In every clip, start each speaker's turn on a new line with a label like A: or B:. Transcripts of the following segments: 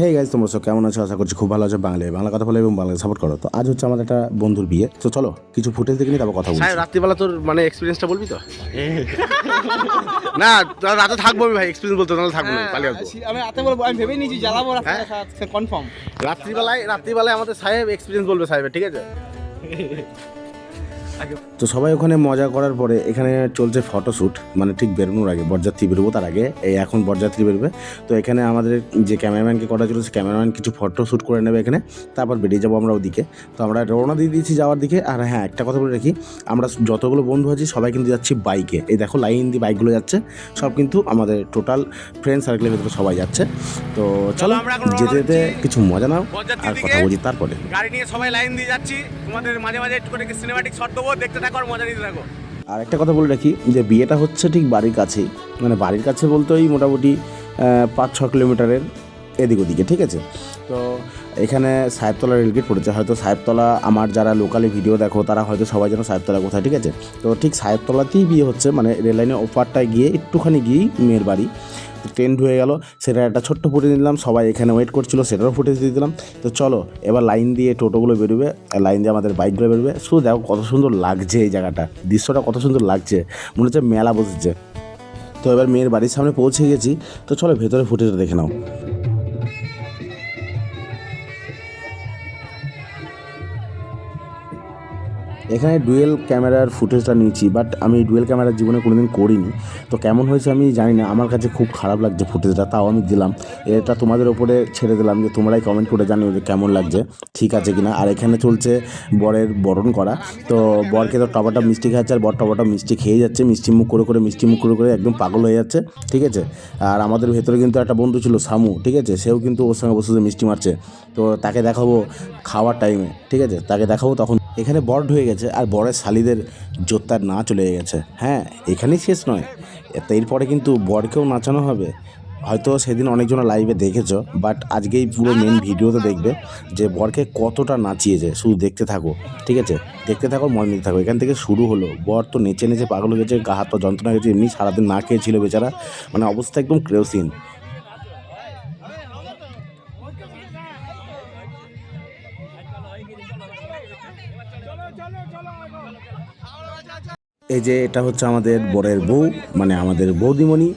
A: Hey guys, তোমরা সব কেমন আছো? আশা করছি খুব ভালো আছো। বাংলা কথা বলে এবং বাংলাকে সাপোর্ট করো। তো আজ হচ্ছে আমাদের একটা বন্ধুর বিয়ে, তো চলো কিছু ফুটেজ দেখে নিই, তারপর কথা বলছি। রাত্রিবেলা তোর মানে এক্সপিরিয়েন্সটা বলবি তো? না রাতে থাকবো আমি ভাই, এক্সপিরিয়েন্স বলতে নাহলে থাকবো না, পালিয়ে আসবো।
B: আমি রাতে বলবো, আমি ভেবেই নিয়েছি জ্বালাবো রাতে কনফার্ম।
A: রাত্রিবেলায় আমাদের সাহেব এক্সপিরিয়েন্স বলবে, সাহেবের, ঠিক আছে? তো সবাই ওখানে মজা করার পরে এখানে চলছে ফটোশ্যুট, মানে ঠিক বেরোনোর আগে, বরযাত্রী বেরোবো তার আগে, এই এখন বরযাত্রী বেরোবে। তো এখানে আমাদের যে ক্যামেরাম্যানকে করা ছিল, সে ক্যামেরাম্যান কিছু ফটোশ্যুট করে নেবে এখানে, তারপর বেরিয়ে যাবো আমরা ওদিকে। তো আমরা রওনা দিয়ে দিয়েছি যাওয়ার দিকে। আর হ্যাঁ, একটা কথা বলে রাখি, আমরা যতগুলো বন্ধু আছি সবাই কিন্তু যাচ্ছি বাইকে। এই দেখো লাইন দিয়ে বাইকগুলো যাচ্ছে, সব কিন্তু আমাদের টোটাল ফ্রেন্ড সার্কেলের ভিতরে সবাই যাচ্ছে। তো চলো যেতে যেতে কিছু মজা নাও আর কথা বলছি তারপরে।
B: গাড়ি নিয়ে সবাই লাইন দিয়ে যাচ্ছি, তোমাদের মাঝে মাঝে একটু করে সিনেমাটিক শট দেবো, দেখতে থাকো আর মজা নিতে থাকো।
A: আর একটা কথা বলে রাখি যে বিয়েটা হচ্ছে ঠিক বাড়ির কাছেই, মানে বাড়ির কাছে বলতে ওই মোটামুটি 5-6 কিলোমিটারের এদিক ওদিকে, ঠিক আছে? তো এখানে সাহেবতলা রেলগেট পড়েছে, হয়তো সাহেবতলা আমার যারা লোকালি ভিডিও দেখো তারা হয়তো সবাই যেন সাহেবতলা কোথায়, ঠিক আছে? তো ঠিক সাহেবতলাতেই বিয়ে হচ্ছে, মানে রেল লাইনের ওপারটায় গিয়ে একটুখানি গিয়েই মেয়ের বাড়ি। ট্রেন হয়ে গেল, সেটা একটা ছোট্ট ফুটেজ নিলাম, সবাই এখানে ওয়েট করছিল, সেটারও ফুটেজ দিয়ে দিলাম। তো চলো এবার লাইন দিয়ে টোটোগুলো বেরোবে, লাইন দিয়ে আমাদের বাইকগুলো বেরোবে। শুধু দেখো কত সুন্দর লাগছে এই জায়গাটা, দৃশ্যটা কত সুন্দর লাগছে, মনে হচ্ছে মেলা বসেছে। তো এবার মেয়ের বাড়ির সামনে পৌঁছে গেছি, তো চলো ভেতরে ফুটেজটা দেখে নাও। এখানে ডুয়েল ক্যামেরার ফুটেজটা নিয়েছি, বাট আমি ডুয়েল ক্যামেরার জীবনে কোনোদিন করিনি। তো কেমন হয়েছে আমি জানি না, আমার কাছে খুব খারাপ লাগছে ফুটেজটা, তাও আমি দিলাম। এটা তোমাদের ওপরে ছেড়ে দিলাম যে তোমরাই কমেন্ট করে জানিও যে কেমন লাগছে, ঠিক আছে কিনা। আর এখানে চলছে বরের বরণ করা। তো বরকে তো টপাটা মিষ্টি খাচ্ছে, আর বর টপাটা মিষ্টি খেয়ে যাচ্ছে, মিষ্টি মুখ করে একদম পাগল হয়ে যাচ্ছে, ঠিক আছে? আর আমাদের ভেতরে কিন্তু একটা বন্ধু ছিল সামু, ঠিক আছে? সেও কিন্তু ওর সঙ্গে বসে মিষ্টি মারছে। তো তাকে দেখাবো খাওয়ার টাইমে, ঠিক আছে? তাকে দেখাবো তখন। এখানে বর হয়ে গেছে আর বরের শালিদের জোত্তার না চলে গেছে। হ্যাঁ, এখানেই শেষ নয়, এরপরে কিন্তু বরকেও নাচানো হবে। হয়তো সেদিন অনেকজন লাইভে দেখেছো, বাট আজকেই পুরো মেন ভিডিওতে দেখবে যে বরকে কতটা নাচিয়েছে। শুধু দেখতে থাকো, ঠিক আছে? দেখতে থাকো, মনে নিতে থাকো। এখান থেকে শুরু হলো, বর তো নেচে নেচে পাগল হয়ে গেছে, গা হাত পা যন্ত্রণা হয়েছে, এমনি সারাদিন না খেয়েছিল বেচারা, মানে অবস্থা একদম ক্রেওসিন। এই যে এটা হচ্ছে আমাদের বরের বউ, মানে আমাদের বৌদিমণি।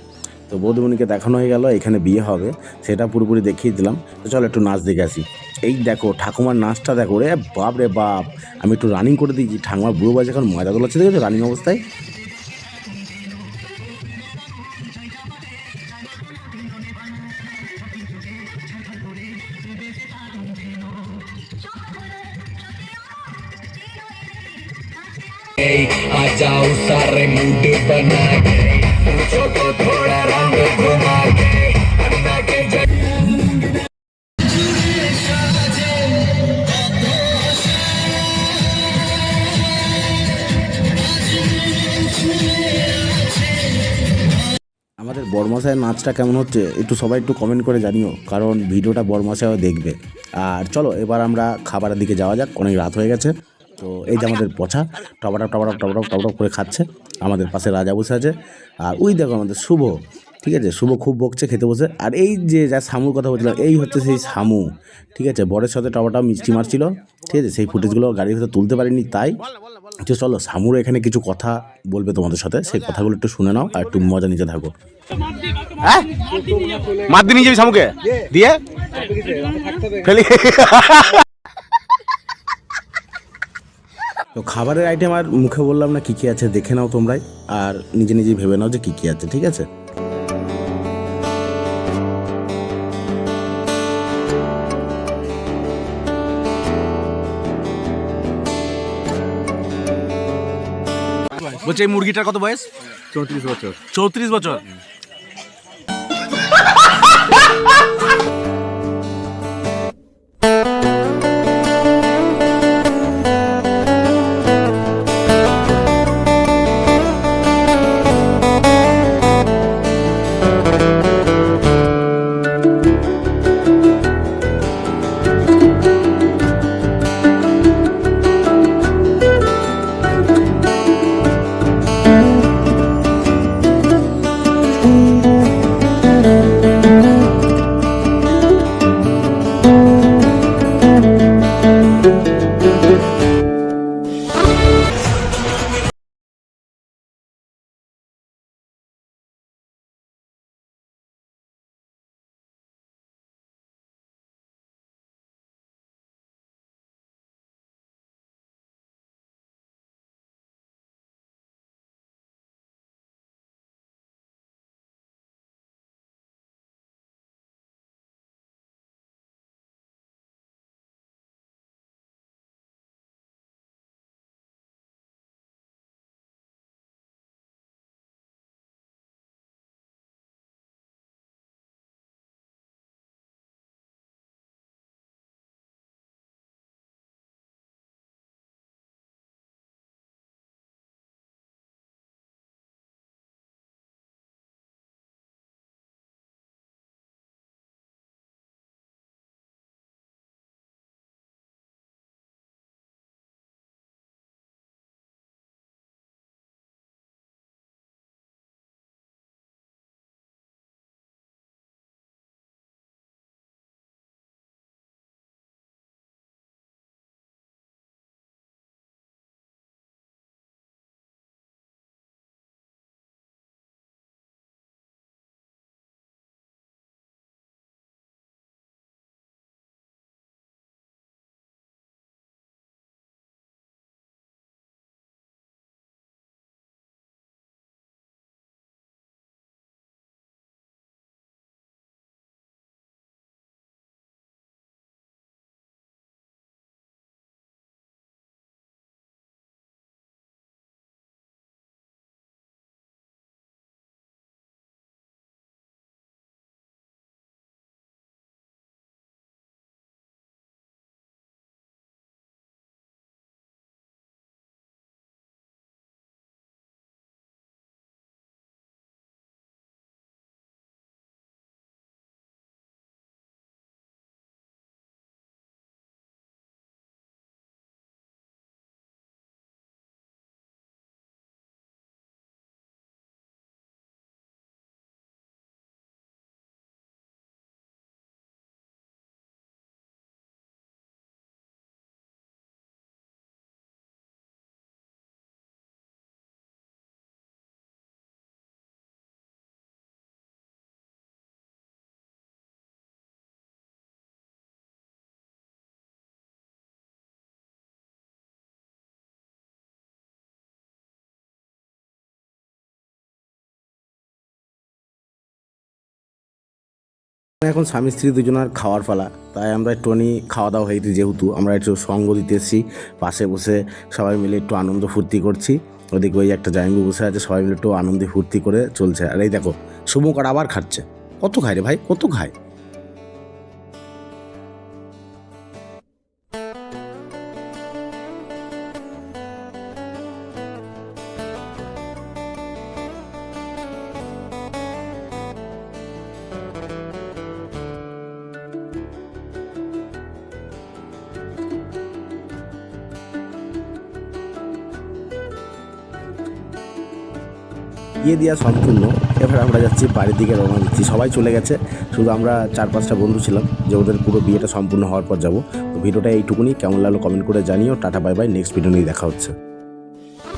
A: তো বৌদিমণিকে দেখানো হয়ে গেল, এখানে বিয়ে হবে সেটা পুরোপুরি দেখিয়ে দিলাম। তো চলো একটু নাচ দেখে আসি। এই দেখো ঠাকুমার নাচটা দেখো, রে বাপ রে বাপ। আমি একটু রানিং করে দিয়েছি, ঠাকুমার বুড়ো বাজে এখন মজা তোলাচ্ছে, দেখেছো রানিং অবস্থায়।
C: आ जाओ सारे मूड बना के, पूछो तो थोड़ा रंग घुमा के, अन्ना के
A: আমাদের বড়মশাইয়ের নাচটা কেমন হচ্ছে একটু সবাই একটু কমেন্ট করে জানিও, কারণ ভিডিওটা বড়মশাইও দেখবে। আর চলো এবার আমরা খাবারের দিকে যাওয়া যাক, অনেক রাত হয়ে গেছে। তো এই যে আমাদের পছা টপাটপ করে খাচ্ছে, আমাদের পাশে রাজা বসে আছে। আর ওই দেখো আমাদের শুভ, ঠিক আছে? শুভ খুব বকছে খেতে বসে। আর এই যে যা সামুর কথা বলছিলাম, এই হচ্ছে সেই সামু, ঠিক আছে? বরের সাথে টপাটা মিষ্টি মারছিল, ঠিক আছে? সেই ফুটেজগুলো গাড়ির ভিতরে তুলতে পারিনি, তাই তো চলো সামুর এখানে কিছু কথা বলবে তোমাদের সাথে, সেই কথাগুলো একটু শুনে নাও আর একটু মজা নিতে থাকো।
B: হ্যাঁ, মার দিয়ে নিয়ে যাবি সামুকে দিয়ে ফেলি।
A: তো খাবারের আইটেম আর মুখে বললাম না কী কী আছে, দেখে নাও তোমরাই, আর নিজে নিজে ভেবে নাও যে কী কী আছে, ঠিক আছে?
B: বলছে এই মুরগিটার কত বয়স?
D: 34 বছর।
B: 34 বছর।
A: এখন স্বামী স্ত্রী দুজনের খাওয়ার পালা, তাই আমরা একটুখানি খাওয়া দাওয়া হয়েছি, যেহেতু আমরা একটু সঙ্গ দিতে এসেছি, পাশে বসে সবাই মিলে একটু আনন্দ ফুর্তি করছি। ওদিকে ওই একটা জায়গা বসে আছে, সবাই মিলে একটু আনন্দে ফুর্তি করে চলছে। আর এই দেখো শুভঙ্কর আবার খাচ্ছে। কত খায় রে ভাই, কত খায়? ইয়ে দেওয়া সম্পূর্ণ। এবার আমরা যাচ্ছি বাড়ির দিকে, রওনা দিচ্ছি। সবাই চলে গেছে, শুধু আমরা 4-5টা বন্ধু ছিলাম, যে ওদের পুরো বিয়েটা সম্পূর্ণ হওয়ার পর যাব। তো ভিডিওটা এইটুকুনি। কেমন লাগলো কমেন্ট করে জানিও। Tata bye bye, next video নিয়ে দেখা হচ্ছে।